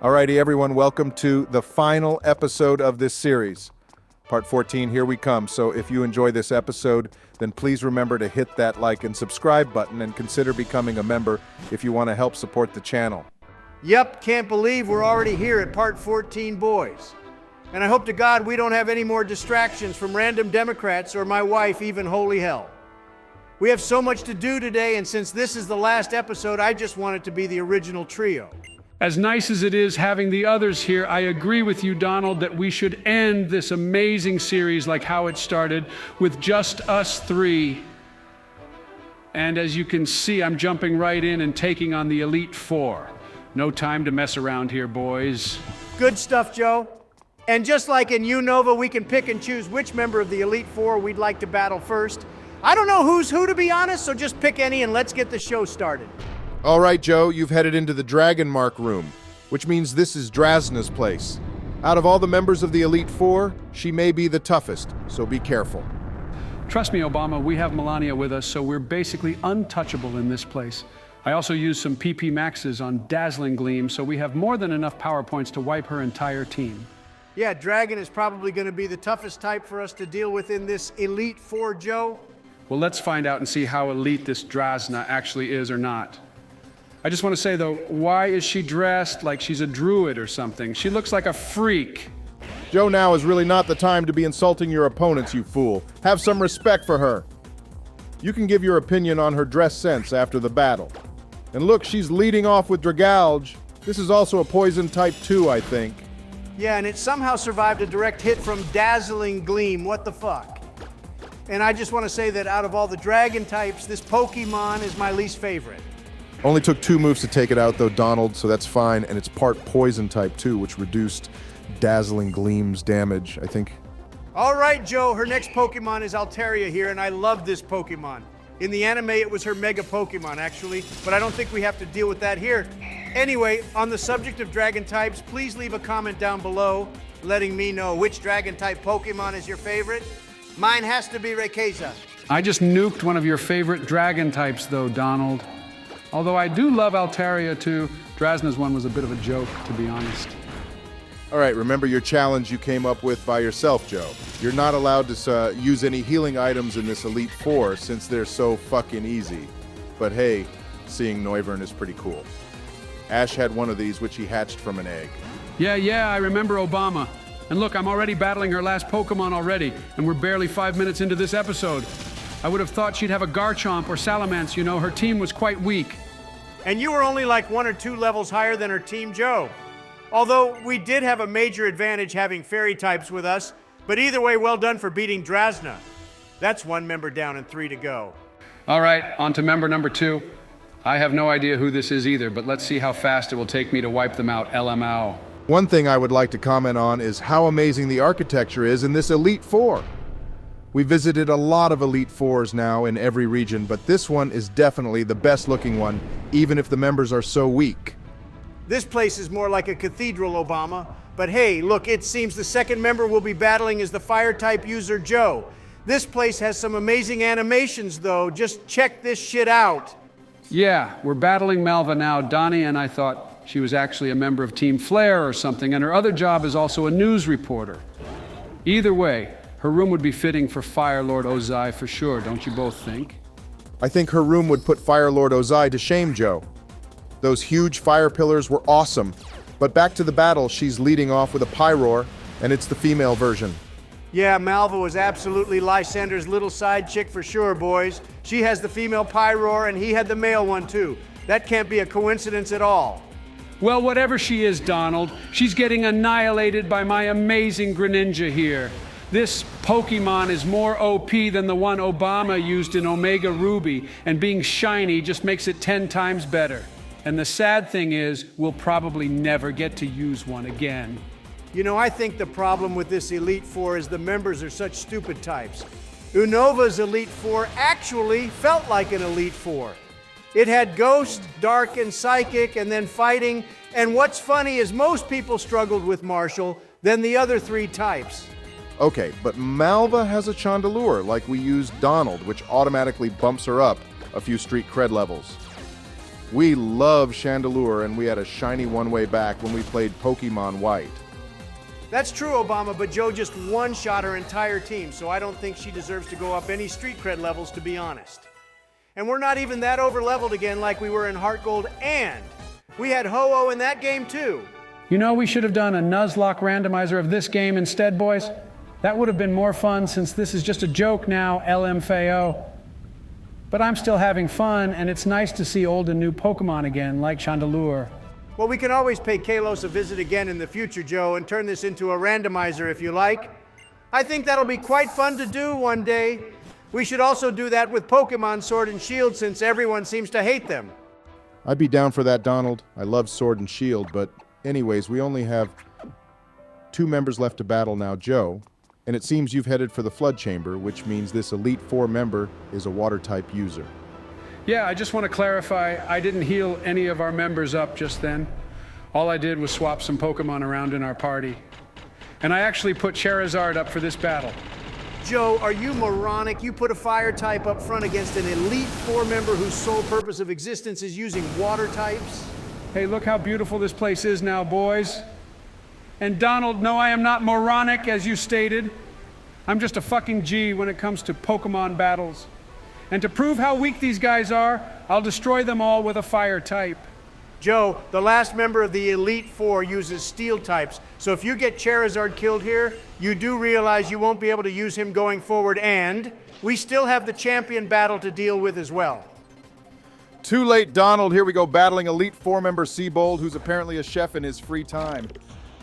Alrighty, everyone, welcome to the final episode of this series. Part 14, here we come. So if you enjoy this episode, then please remember to hit that like and subscribe button and consider becoming a member if you want to help support the channel. Yep, can't believe we're already here at Part 14, boys. And I hope to God we don't have any more distractions from random Democrats or my wife, even holy hell. We have so much to do today, and since this is the last episode, I just want it to be the original trio. As nice as it is having the others here, I agree with you, Donald, that we should end this amazing series like how it started, with just us three. And as you can see, I'm jumping right in and taking on the Elite Four. No time to mess around here, boys. Good stuff, Joe. And just like in UNOVA, we can pick and choose which member of the Elite Four we'd like to battle first. I don't know who's who, to be honest, so just pick any and let's get the show started. All right, Joe, you've headed into the Dragon Mark room, which means this is Drasna's place. Out of all the members of the Elite Four, she may be the toughest, so be careful. Trust me, Obama, we have Melania with us, so we're basically untouchable in this place. I also used some PP Maxes on Dazzling Gleam, so we have more than enough power points to wipe her entire team. Yeah, Dragon is probably going to be the toughest type for us to deal with in this Elite Four, Joe. Well, let's find out and see how elite this Drasna actually is or not. I just want to say, though, why is she dressed like she's a druid or something? She looks like a freak. Joe, now is really not the time to be insulting your opponents, you fool. Have some respect for her. You can give your opinion on her dress sense after the battle. And look, she's leading off with Dragalge. This is also a poison type 2, I think. Yeah, and it somehow survived a direct hit from Dazzling Gleam. What the fuck? And I just want to say that out of all the dragon types, this Pokemon is my least favorite. Only took 2 moves to take it out, though, Donald, so that's fine. And it's part poison type 2, which reduced Dazzling Gleam's damage, I think. All right, Joe, her next Pokemon is Altaria here, and I love this Pokemon. In the anime, it was her Mega Pokemon, actually, but I don't think we have to deal with that here. Anyway, on the subject of dragon types, please leave a comment down below letting me know which dragon type Pokemon is your favorite. Mine has to be Rayquaza. I just nuked one of your favorite dragon types, though, Donald. Although I do love Altaria, too. Drasna's one was a bit of a joke, to be honest. All right, remember your challenge you came up with by yourself, Joe. You're not allowed to use any healing items in this Elite Four since they're so fucking easy. But hey, seeing Noivern is pretty cool. Ash had one of these, which he hatched from an egg. Yeah, I remember Obama. And look, I'm already battling her last Pokemon already, and we're barely 5 minutes into this episode. I would have thought she'd have a Garchomp or Salamence, you know, her team was quite weak. And you were only like 1 or 2 levels higher than her team, Joe. Although we did have a major advantage having fairy types with us, but either way, well done for beating Drasna. That's 1 member down and 3 to go. All right, on to member number 2. I have no idea who this is either, but let's see how fast it will take me to wipe them out, LMAO. One thing I would like to comment on is how amazing the architecture is in this Elite Four. We visited a lot of Elite Fours now in every region, but this one is definitely the best looking one, even if the members are so weak. This place is more like a cathedral, Obama. But hey, look, it seems the second member we'll be battling is the fire-type user, Joe. This place has some amazing animations, though. Just check this shit out. Yeah, we're battling Malva now. Donnie and I thought she was actually a member of Team Flare or something, and her other job is also a news reporter. Either way, her room would be fitting for Fire Lord Ozai for sure, don't you both think? I think her room would put Fire Lord Ozai to shame, Joe. Those huge fire pillars were awesome, but back to the battle, she's leading off with a Pyroar, and it's the female version. Yeah, Malva was absolutely Lysander's little side chick for sure, boys. She has the female Pyroar, and he had the male one too. That can't be a coincidence at all. Well, whatever she is, Donald, she's getting annihilated by my amazing Greninja here. This Pokemon is more OP than the one Obama used in Omega Ruby, and being shiny just makes it 10 times better. And the sad thing is, we'll probably never get to use one again. You know, I think the problem with this Elite Four is the members are such stupid types. Unova's Elite Four actually felt like an Elite Four. It had Ghost, Dark, and Psychic, and then Fighting. And what's funny is most people struggled with Martial than the other 3 types. Okay, but Malva has a Chandelure, like we used Donald, which automatically bumps her up a few street cred levels. We love Chandelure, and we had a shiny one-way back when we played Pokemon White. That's true, Obama, but Joe just one-shot her entire team, so I don't think she deserves to go up any street cred levels, to be honest. And we're not even that over-leveled again like we were in Heart Gold, and we had Ho-Oh in that game too. You know, we should have done a Nuzlocke randomizer of this game instead, boys. That would have been more fun since this is just a joke now, LMFAO. But I'm still having fun, and it's nice to see old and new Pokemon again, like Chandelure. Well, we can always pay Kalos a visit again in the future, Joe, and turn this into a randomizer if you like. I think that'll be quite fun to do one day. We should also do that with Pokemon Sword and Shield since everyone seems to hate them. I'd be down for that, Donald. I love Sword and Shield, but anyways, we only have 2 members left to battle now, Joe. And it seems you've headed for the Flood Chamber, which means this Elite Four member is a Water-type user. Yeah, I just want to clarify, I didn't heal any of our members up just then. All I did was swap some Pokemon around in our party. And I actually put Charizard up for this battle. Joe, are you moronic? You put a fire type up front against an Elite Four member whose sole purpose of existence is using water types? Hey, look how beautiful this place is now, boys. And Donald, no, I am not moronic, as you stated. I'm just a fucking G when it comes to Pokemon battles. And to prove how weak these guys are, I'll destroy them all with a fire type. Joe, the last member of the Elite Four uses steel types, so if you get Charizard killed here, you do realize you won't be able to use him going forward, and we still have the champion battle to deal with as well. Too late, Donald. Here we go, battling Elite Four member Siebold, who's apparently a chef in his free time.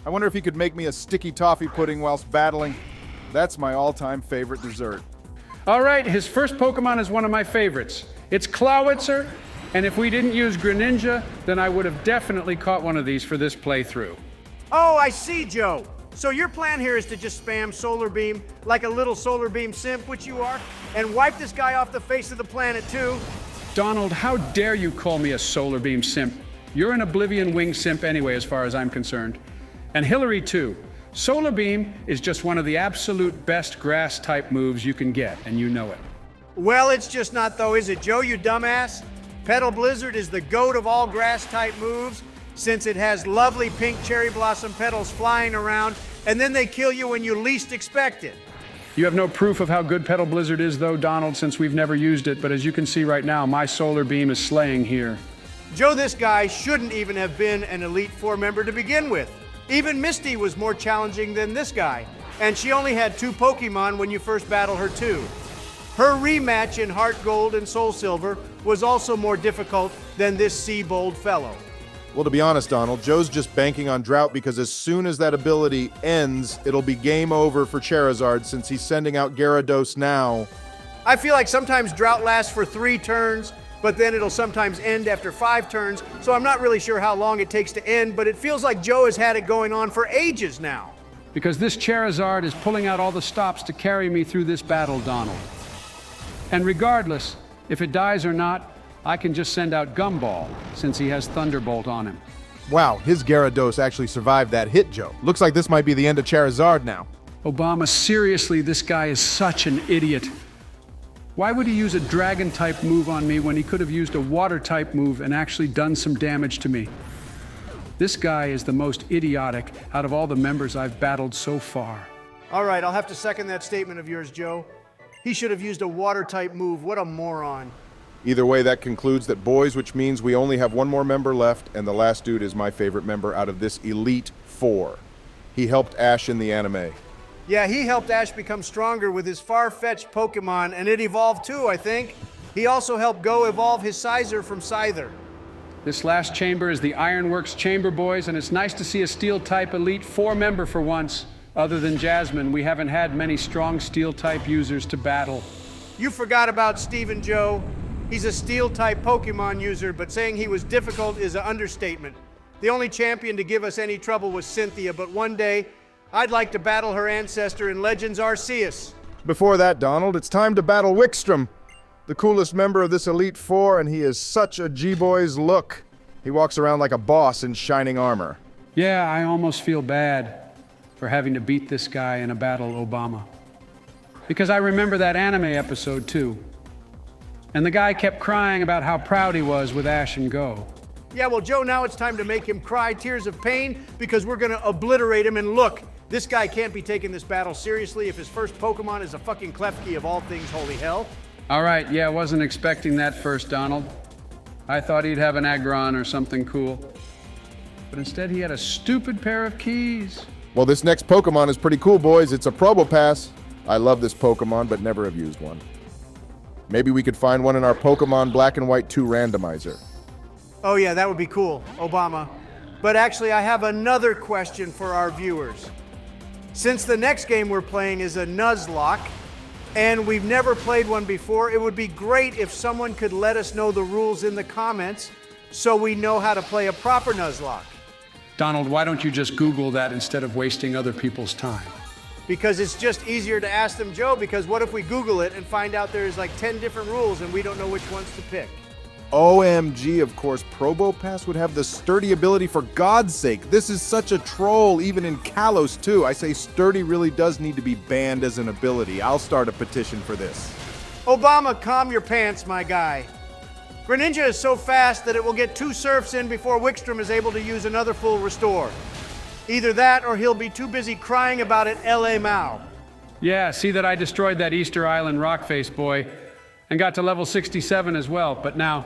I wonder if he could make me a sticky toffee pudding whilst battling. That's my all-time favorite dessert. All right, his first Pokemon is one of my favorites. It's Clawitzer, and if we didn't use Greninja, then I would have definitely caught one of these for this playthrough. Oh, I see, Joe. So your plan here is to just spam Solar Beam like a little Solar Beam simp, which you are, and wipe this guy off the face of the planet too? Donald, how dare you call me a Solar Beam simp? You're an Oblivion Wing simp anyway, as far as I'm concerned. And Hillary, too. Solar Beam is just one of the absolute best grass-type moves you can get, and you know it. Well, it's just not though, is it, Joe, you dumbass? Petal Blizzard is the goat of all grass-type moves, since it has lovely pink cherry blossom petals flying around, and then they kill you when you least expect it. You have no proof of how good Petal Blizzard is, though, Donald, since we've never used it, but as you can see right now, my Solar Beam is slaying here. Joe, this guy shouldn't even have been an Elite Four member to begin with. Even Misty was more challenging than this guy, and she only had 2 Pokemon when you first battled her too. Her rematch in Heart Gold and Soul Silver was also more difficult than this Siebold fellow. Well, to be honest, Donald, Joe's just banking on Drought because as soon as that ability ends, it'll be game over for Charizard since he's sending out Gyarados now. I feel like sometimes Drought lasts for 3 turns, but then it'll sometimes end after 5 turns, so I'm not really sure how long it takes to end, but it feels like Joe has had it going on for ages now. Because this Charizard is pulling out all the stops to carry me through this battle, Donald. And regardless, if it dies or not, I can just send out Gumball, since he has Thunderbolt on him. Wow, his Gyarados actually survived that hit, Joe. Looks like this might be the end of Charizard now. Obama, seriously, this guy is such an idiot. Why would he use a Dragon-type move on me when he could have used a Water-type move and actually done some damage to me? This guy is the most idiotic out of all the members I've battled so far. All right, I'll have to second that statement of yours, Joe. He should have used a Water-type move. What a moron. Either way, that concludes that boys, which means we only have 1 more member left, and the last dude is my favorite member out of this Elite Four. He helped Ash in the anime. Yeah, he helped Ash become stronger with his far-fetched Pokemon, and it evolved too, I think. He also helped Go evolve his Scyther from Scyther. This last chamber is the Ironworks chamber, boys, and it's nice to see a Steel-type Elite Four member for once. Other than Jasmine, we haven't had many strong Steel-type users to battle. You forgot about Steven, Joe. He's a Steel-type Pokemon user, but saying he was difficult is an understatement. The only champion to give us any trouble was Cynthia, but one day, I'd like to battle her ancestor in Legends Arceus. Before that, Donald, it's time to battle Wikstrom, the coolest member of this Elite Four, and he is such a G-Boy's look. He walks around like a boss in shining armor. Yeah, I almost feel bad for having to beat this guy in a battle, Obama. Because I remember that anime episode, too. And the guy kept crying about how proud he was with Ash and Go. Yeah, well, Joe, now it's time to make him cry tears of pain because we're gonna obliterate him. And look, this guy can't be taking this battle seriously if his first Pokemon is a fucking Klefki of all things, holy hell. All right, yeah, wasn't expecting that first, Donald. I thought he'd have an Aggron or something cool. But instead he had a stupid pair of keys. Well, this next Pokemon is pretty cool, boys. It's a Probopass. I love this Pokemon, but never have used one. Maybe we could find one in our Pokemon Black and White 2 randomizer. Oh yeah, that would be cool, Obama. But actually, I have another question for our viewers. Since the next game we're playing is a Nuzlocke, and we've never played one before, it would be great if someone could let us know the rules in the comments so we know how to play a proper Nuzlocke. Donald, why don't you just Google that instead of wasting other people's time? Because it's just easier to ask them, Joe, because what if we Google it and find out there's like 10 different rules and we don't know which ones to pick? OMG, of course, Probopass would have the sturdy ability, for God's sake. This is such a troll, even in Kalos too. I say sturdy really does need to be banned as an ability. I'll start a petition for this. Obama, calm your pants, my guy. Greninja is so fast that it will get 2 surfs in before Wikstrom is able to use another full restore. Either that or he'll be too busy crying about it LA Mao. Yeah, see that I destroyed that Easter Island rockface boy and got to level 67 as well, but now,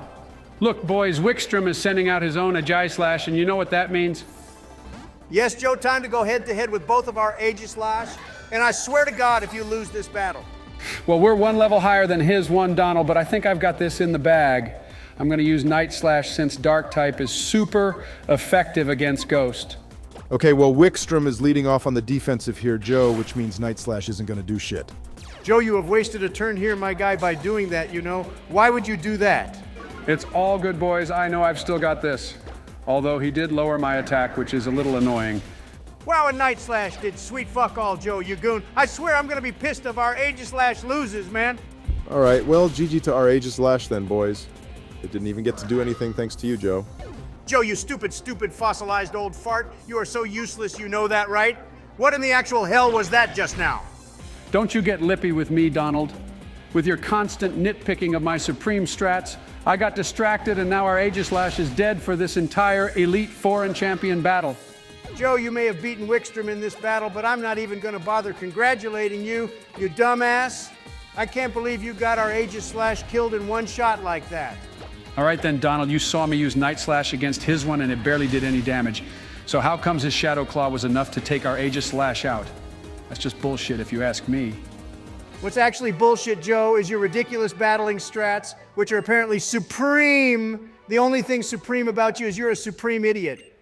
look boys, Wikstrom is sending out his own Aegislash, and you know what that means? Yes, Joe, time to go head to head with both of our Aegislash, and I swear to God if you lose this battle. Well, we're 1 level higher than his one, Donald, but I think I've got this in the bag. I'm gonna use Night Slash since Dark type is super effective against Ghost. Okay, well, Wikstrom is leading off on the defensive here, Joe, which means Night Slash isn't going to do shit. Joe, you have wasted a turn here, my guy, by doing that, you know. Why would you do that? It's all good, boys. I know I've still got this. Although he did lower my attack, which is a little annoying. Wow, a Night Slash did sweet fuck all, Joe, you goon. I swear I'm gonna be pissed if our Aegislash loses, man. All right, well, GG to our Aegislash then, boys. It didn't even get to do anything thanks to you, Joe. Joe, you stupid fossilized old fart. You are so useless, you know that, right? What in the actual hell was that just now? Don't you get lippy with me, Donald. With your constant nitpicking of my supreme strats, I got distracted and now our Aegislash is dead for this entire Elite Foreign Champion battle. Joe, you may have beaten Wikstrom in this battle, but I'm not even gonna bother congratulating you, you dumbass. I can't believe you got our Aegislash killed in one shot like that. All right then, Donald, you saw me use Night Slash against his one and it barely did any damage. So how comes his Shadow Claw was enough to take our Aegislash out? That's just bullshit if you ask me. What's actually bullshit, Joe, is your ridiculous battling strats, which are apparently supreme. The only thing supreme about you is you're a supreme idiot.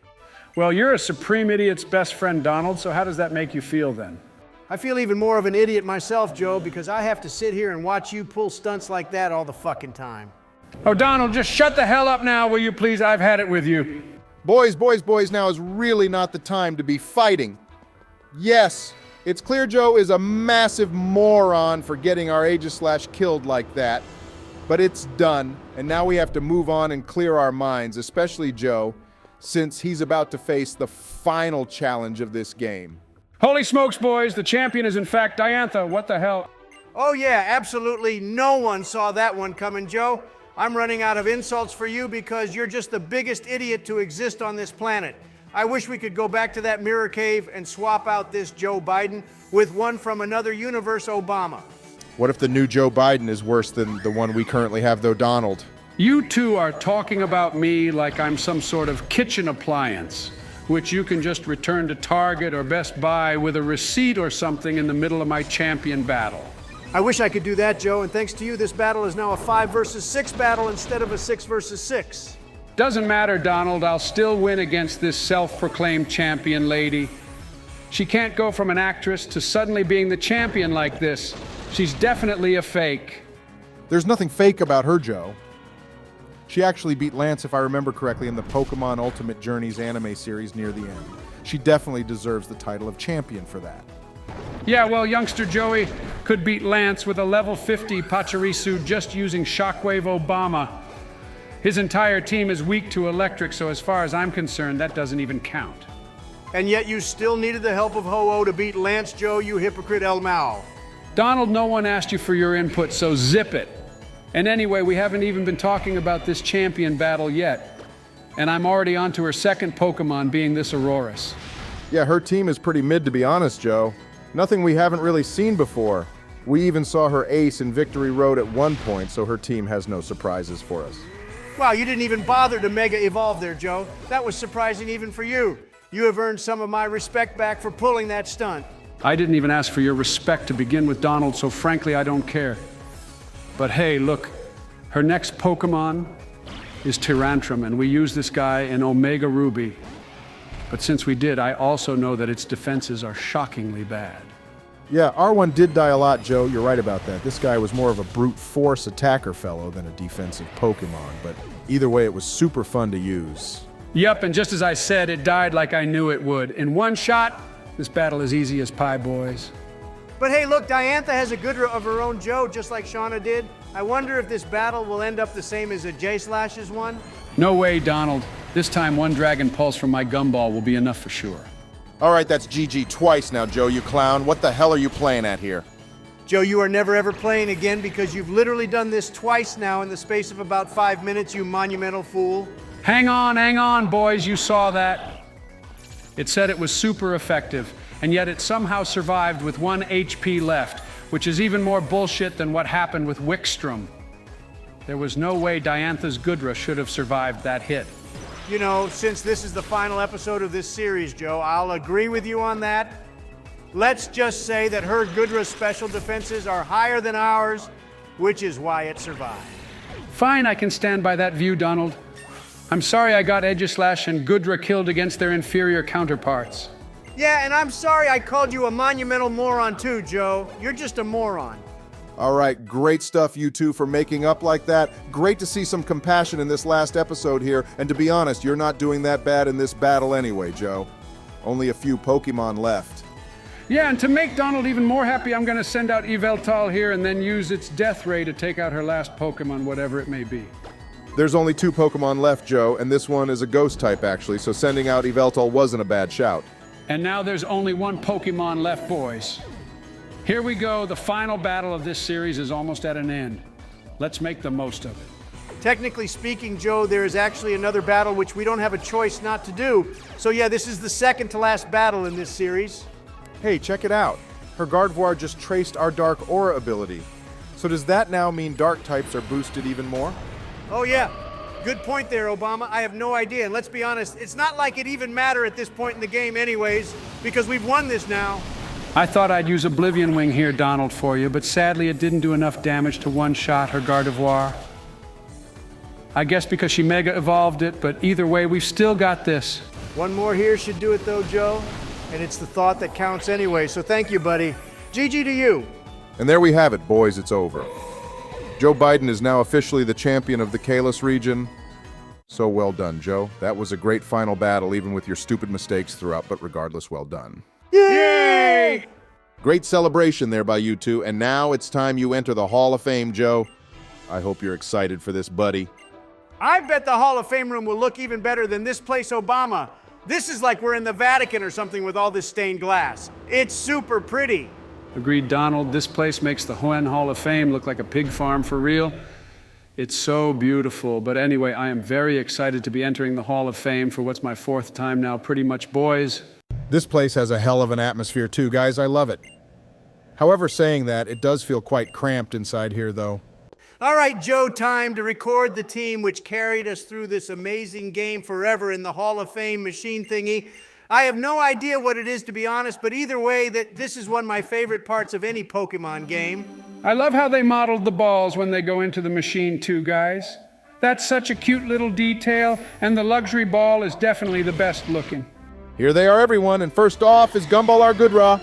Well, you're a supreme idiot's best friend, Donald, so how does that make you feel then? I feel even more of an idiot myself, Joe, because I have to sit here and watch you pull stunts like that all the fucking time. Oh, Donald, just shut the hell up now, will you please? I've had it with you. Boys, now is really not the time to be fighting. Yes, it's clear Joe is a massive moron for getting our Aegislash killed like that, but it's done, and now we have to move on and clear our minds, especially Joe, since he's about to face the final challenge of this game. Holy smokes, boys, the champion is in fact Diantha. What the hell? Oh yeah, absolutely no one saw that one coming, Joe. I'm running out of insults for you because you're just the biggest idiot to exist on this planet. I wish we could go back to that mirror cave and swap out this Joe Biden with one from another universe, Obama. What if the new Joe Biden is worse than the one we currently have, though, Donald? You two are talking about me like I'm some sort of kitchen appliance, which you can just return to Target or Best Buy with a receipt or something in the middle of my champion battle. I wish I could do that, Joe, and thanks to you, this battle is now a 5 versus 6 battle instead of a 6 versus 6. Doesn't matter, Donald. I'll still win against this self-proclaimed champion lady. She can't go from an actress to suddenly being the champion like this. She's definitely a fake. There's nothing fake about her, Joe. She actually beat Lance, if I remember correctly, in the Pokemon Ultimate Journeys anime series near the end. She definitely deserves the title of champion for that. Yeah, well, youngster Joey could beat Lance with a level 50 Pachirisu just using Shockwave Obama. His entire team is weak to electric, so as far as I'm concerned, that doesn't even count. And yet you still needed the help of Ho-Oh to beat Lance, Joe, you hypocrite El Mao. Donald, no one asked you for your input, so zip it. And anyway, we haven't even been talking about this champion battle yet. And I'm already on to her second Pokemon, being this Aurorus. Yeah, her team is pretty mid, to be honest, Joe. Nothing we haven't really seen before. We even saw her ace in Victory Road at one point, so her team has no surprises for us. Wow, you didn't even bother to Mega Evolve there, Joe. That was surprising even for you. You have earned some of my respect back for pulling that stunt. I didn't even ask for your respect to begin with, Donald, so frankly, I don't care. But hey, look, her next Pokemon is Tyrantrum, and we use this guy in Omega Ruby. But since we did, I also know that its defenses are shockingly bad. Yeah, R1 did die a lot, Joe. You're right about that. This guy was more of a brute force attacker fellow than a defensive Pokemon, but either way, it was super fun to use. Yep, and just as I said, it died like I knew it would. In one shot, this battle is easy as pie, boys. But hey, look, Diantha has a Goodra of her own, Joe, just like Shauna did. I wonder if this battle will end up the same as a J-Slash's one? No way, Donald. This time, one Dragon Pulse from my Gumball will be enough for sure. All right, that's GG twice now, Joe, you clown. What the hell are you playing at here? Joe, you are never ever playing again because you've literally done this twice now in the space of about 5 minutes, you monumental fool. Hang on, boys, you saw that. It said it was super effective, and yet it somehow survived with 1 HP left, which is even more bullshit than what happened with Wikstrom. There was no way Diantha's Goodra should have survived that hit. You know, since this is the final episode of this series, Joe, I'll agree with you on that. Let's just say that her Goodra's special defenses are higher than ours, which is why it survived. Fine, I can stand by that view, Donald. I'm sorry I got Aegislash and Goodra killed against their inferior counterparts. Yeah, and I'm sorry I called you a monumental moron too, Joe. You're just a moron. All right, great stuff, you two, for making up like that. Great to see some compassion in this last episode here, and to be honest, you're not doing that bad in this battle anyway, Joe. Only a few Pokemon left. Yeah, and to make Donald even more happy, I'm gonna send out Yveltal here and then use its Death Ray to take out her last Pokemon, whatever it may be. There's only 2 Pokemon left, Joe, and this one is a ghost type, actually, so sending out Yveltal wasn't a bad shout. And now there's only 1 Pokemon left, boys. Here we go, the final battle of this series is almost at an end. Let's make the most of it. Technically speaking, Joe, there is actually another battle which we don't have a choice not to do. So yeah, this is the second to last battle in this series. Hey, check it out. Her Gardevoir just traced our Dark Aura ability. So does that now mean Dark types are boosted even more? Oh yeah, good point there, Obama. I have no idea, and let's be honest, it's not like it even matter at this point in the game anyways, because we've won this now. I thought I'd use Oblivion Wing here, Donald, for you, but sadly it didn't do enough damage to one-shot her Gardevoir. I guess because she Mega Evolved it, but either way, we've still got this. One more here should do it though, Joe, and it's the thought that counts anyway, so thank you, buddy. GG to you. And there we have it, boys, it's over. Joe Biden is now officially the champion of the Kalos Region. So well done, Joe. That was a great final battle, even with your stupid mistakes throughout, but regardless, well done. Yay! Great celebration there by you two, and now it's time you enter the Hall of Fame, Joe. I hope you're excited for this, buddy. I bet the Hall of Fame room will look even better than this place, Obama. This is like we're in the Vatican or something with all this stained glass. It's super pretty. Agreed, Donald. This place makes the Hoenn Hall of Fame look like a pig farm for real. It's so beautiful. But anyway, I am very excited to be entering the Hall of Fame for what's my 4th time now, pretty much, boys. This place has a hell of an atmosphere too, guys. I love it. However, saying that, it does feel quite cramped inside here, though. All right, Joe, time to record the team which carried us through this amazing game forever in the Hall of Fame machine thingy. I have no idea what it is, to be honest, but either way, this is one of my favorite parts of any Pokemon game. I love how they modeled the balls when they go into the machine too, guys. That's such a cute little detail, and the luxury ball is definitely the best looking. Here they are, everyone, and first off is Gumball Argudra.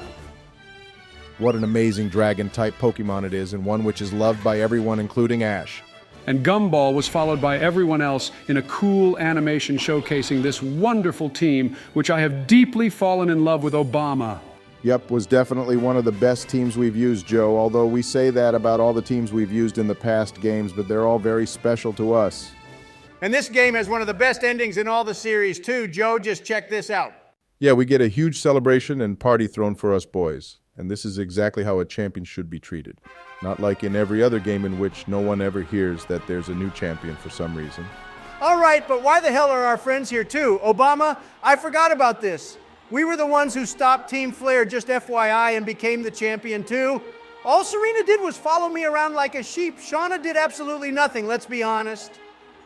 What an amazing dragon-type Pokemon it is, and one which is loved by everyone, including Ash. And Gumball was followed by everyone else in a cool animation showcasing this wonderful team, which I have deeply fallen in love with Obama. Yep, was definitely one of the best teams we've used, Joe, although we say that about all the teams we've used in the past games, but they're all very special to us. And this game has one of the best endings in all the series, too. Joe, just check this out. Yeah, we get a huge celebration and party thrown for us boys. And this is exactly how a champion should be treated. Not like in every other game in which no one ever hears that there's a new champion for some reason. All right, but why the hell are our friends here too? Obama, I forgot about this. We were the ones who stopped Team Flair, just FYI, and became the champion too. All Serena did was follow me around like a sheep. Shauna did absolutely nothing, let's be honest.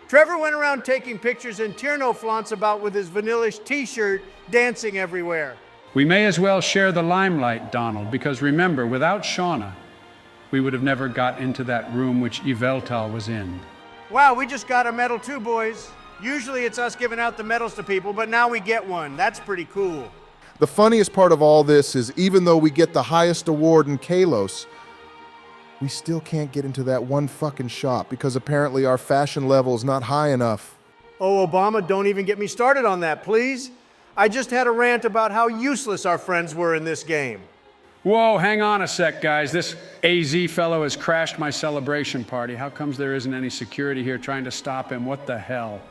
Trevor went around taking pictures and Tierno flaunts about with his vanillish t-shirt, dancing everywhere. We may as well share the limelight, Donald, because remember, without Shauna, we would have never got into that room which Yveltal was in. Wow, we just got a medal too, boys. Usually it's us giving out the medals to people, but now we get one. That's pretty cool. The funniest part of all this is even though we get the highest award in Kalos, we still can't get into that one fucking shop because apparently our fashion level is not high enough. Oh, Obama, don't even get me started on that, please. I just had a rant about how useless our friends were in this game. Whoa, hang on a sec, guys. This AZ fellow has crashed my celebration party. How comes there isn't any security here trying to stop him? What the hell?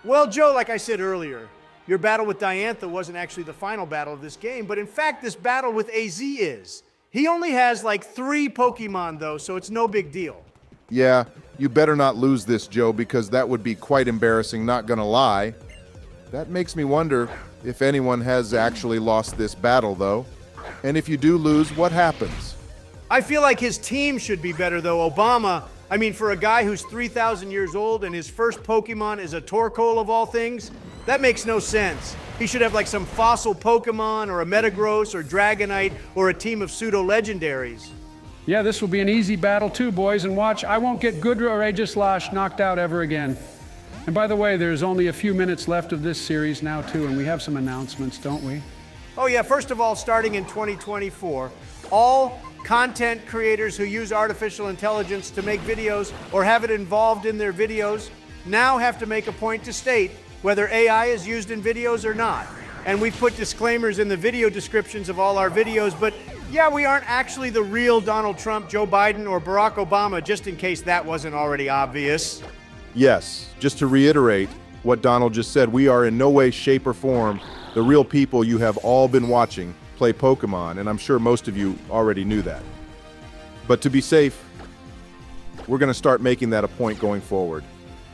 Well, Joe, like I said earlier, your battle with Diantha wasn't actually the final battle of this game, but in fact, this battle with AZ is. He only has like 3 Pokemon, though, so it's no big deal. Yeah, you better not lose this, Joe, because that would be quite embarrassing, not gonna lie. That makes me wonder if anyone has actually lost this battle, though. And if you do lose, what happens? I feel like his team should be better, though. Obama, I mean, for a guy who's 3,000 years old and his first Pokemon is a Torkoal of all things, that makes no sense. He should have like some fossil Pokemon or a Metagross or Dragonite or a team of pseudo-legendaries. Yeah, this will be an easy battle too, boys, and watch, I won't get Gudra or Aegislash knocked out ever again. And by the way, there's only a few minutes left of this series now too, and we have some announcements, don't we? Oh yeah, first of all, starting in 2024, all content creators who use artificial intelligence to make videos or have it involved in their videos now have to make a point to state whether AI is used in videos or not. And we've put disclaimers in the video descriptions of all our videos, but yeah, we aren't actually the real Donald Trump, Joe Biden, or Barack Obama, just in case that wasn't already obvious. Yes, just to reiterate what Donald just said, we are in no way, shape, or form the real people you have all been watching play Pokemon, and I'm sure most of you already knew that. But to be safe, we're going to start making that a point going forward.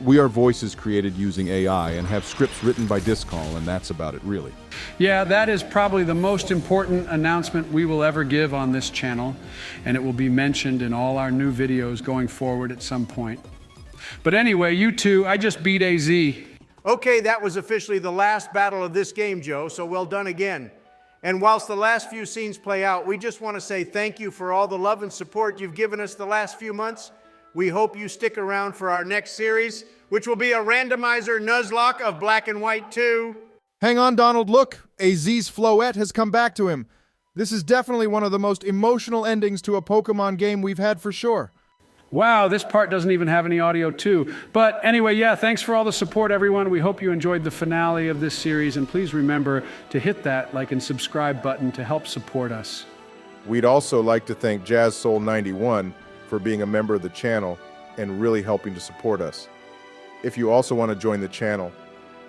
We are voices created using AI and have scripts written by Discall, and that's about it, really. Yeah, that is probably the most important announcement we will ever give on this channel, and it will be mentioned in all our new videos going forward at some point. But anyway, you two, I just beat AZ. Okay, that was officially the last battle of this game, Joe, so well done again. And whilst the last few scenes play out, we just want to say thank you for all the love and support you've given us the last few months. We hope you stick around for our next series, which will be a randomizer Nuzlocke of Black and White 2. Hang on, Donald, look! AZ's Floette has come back to him. This is definitely one of the most emotional endings to a Pokemon game we've had for sure. Wow, this part doesn't even have any audio too. But anyway, yeah, thanks for all the support, everyone. We hope you enjoyed the finale of this series, and please remember to hit that like and subscribe button to help support us. We'd also like to thank JazzSoul91 for being a member of the channel and really helping to support us. If you also want to join the channel,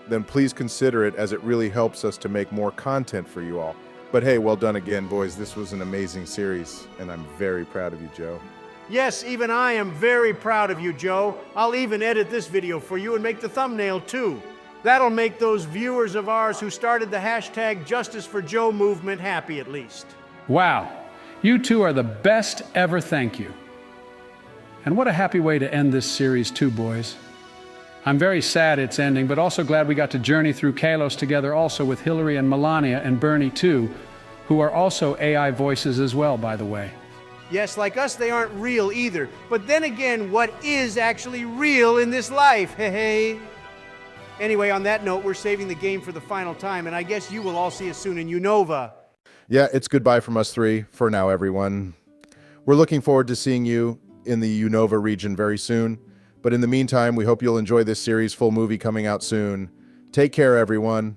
then please consider it, as it really helps us to make more content for you all. But hey, well done again, boys. This was an amazing series, and I'm very proud of you, Joe. Yes, even I am very proud of you, Joe. I'll even edit this video for you and make the thumbnail too. That'll make those viewers of ours who started the hashtag Justice for Joe movement happy at least. Wow, you two are the best ever, thank you. And what a happy way to end this series too, boys. I'm very sad it's ending, but also glad we got to journey through Kalos together, also with Hillary and Melania and Bernie too, who are also AI voices as well, by the way. Yes, like us, they aren't real either. But then again, what is actually real in this life? Hey, hey. Anyway, on that note, we're saving the game for the final time, and I guess you will all see us soon in Unova. Yeah, it's goodbye from us three for now, everyone. We're looking forward to seeing you in the Unova region very soon. But in the meantime, we hope you'll enjoy this series, full movie coming out soon. Take care, everyone.